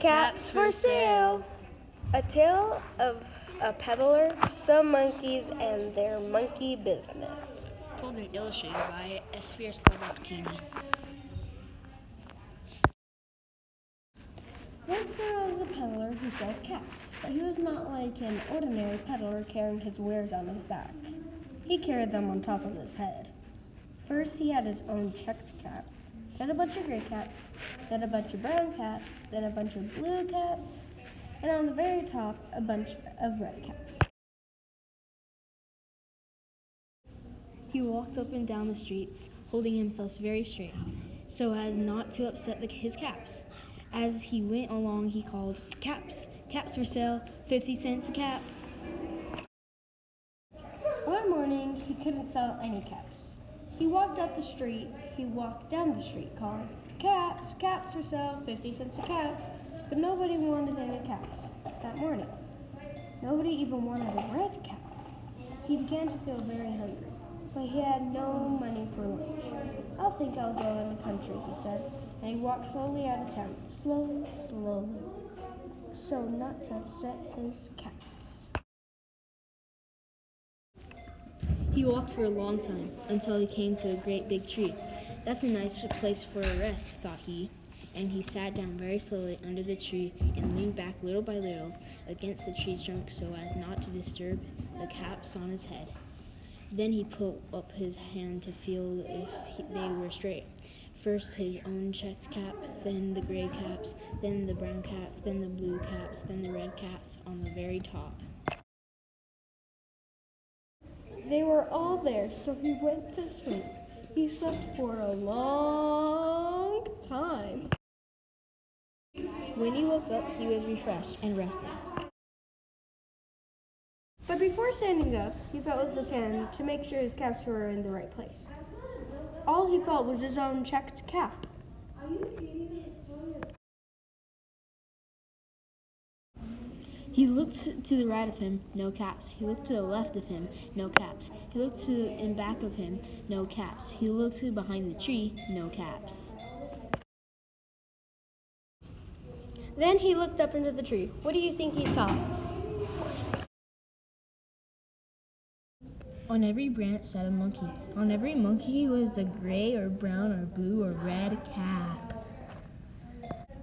Caps for sale! A tale of a peddler, some monkeys, and their monkey business. Told and illustrated by Esphyr Slobodkina. Once there was a peddler who sold caps, but he was not like an ordinary peddler carrying his wares on his back. He carried them on top of his head. First, he had his own checked cap, then a bunch of gray caps, then a bunch of brown caps, then a bunch of blue caps, and on the very top, a bunch of red caps. He walked up and down the streets, holding himself very straight, so as not to upset his caps. As he went along, he called, "Caps! Caps for sale! 50 cents a cap!" One morning, he couldn't sell any caps. He walked up the street, he walked down the street, calling, "Caps! Caps for sale! 50 cents a cap!" But nobody wanted any caps that morning. Nobody even wanted a red cap. He began to feel very hungry, but he had no money for lunch. "I think I'll go in the country," he said, and he walked slowly out of town, slowly, so not to upset his caps. He walked for a long time, until he came to a great big tree. "That's a nice place for a rest," thought he, and he sat down very slowly under the tree and leaned back little by little against the tree's trunk so as not to disturb the caps on his head. Then he put up his hand to feel if they were straight. First his own checked cap, then the gray caps, then the brown caps, then the blue caps, then the red caps on the very top. They were all there, so he went to sleep. He slept for a long time. When he woke up, he was refreshed and rested. But before standing up, he felt with his hand to make sure his caps were in the right place. All he felt was his own checked cap. He looked to the right of him, no caps. He looked to the left of him, no caps. He looked to and back of him, no caps. He looked to behind the tree, no caps. Then he looked up into the tree. What do you think he saw? On every branch sat a monkey. On every monkey was a gray or brown or blue or red cap.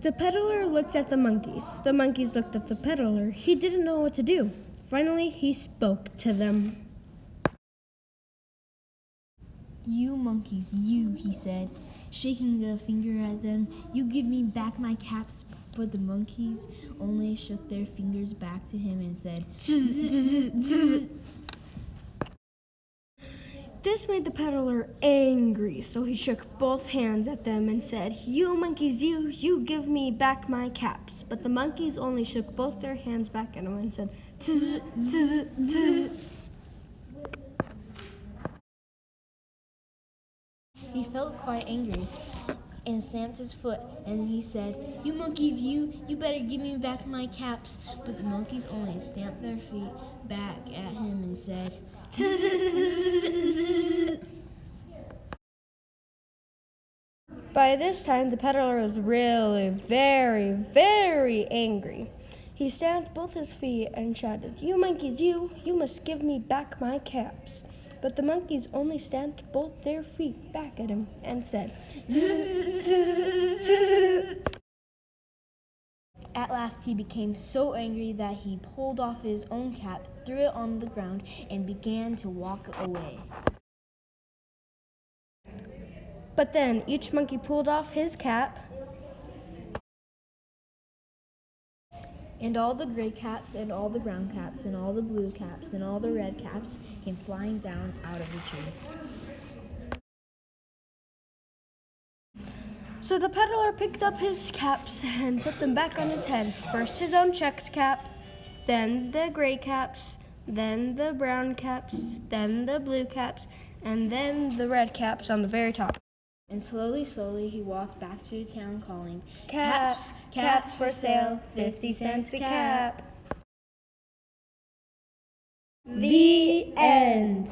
The peddler looked at the monkeys. The monkeys looked at the peddler. He didn't know what to do. Finally, he spoke to them. "You monkeys, you," he said, shaking a finger at them. "You give me back my caps." But the monkeys only shook their fingers back to him and said, "Zzz." This made the peddler angry, so he shook both hands at them and said, "You monkeys, you give me back my caps." But the monkeys only shook both their hands back at him and said, "Zzz, zzz, zzz." He felt quite angry and stamped his foot, and he said, "You monkeys, you better give me back my caps." But the monkeys only stamped their feet back at him and said, By this time, the peddler was really very, very angry. He stamped both his feet and shouted, "You monkeys, you must give me back my caps." But the monkeys only stamped both their feet back at him and said, At last he became so angry that he pulled off his own cap, threw it on the ground, and began to walk away. But then each monkey pulled off his cap, and all the gray caps, and all the brown caps, and all the blue caps, and all the red caps came flying down out of the tree. So the peddler picked up his caps and put them back on his head. First his own checked cap, then the gray caps, then the brown caps, then the blue caps, and then the red caps on the very top. And slowly, he walked back to town calling, "Caps, caps for sale, 50 cents a cap." The end.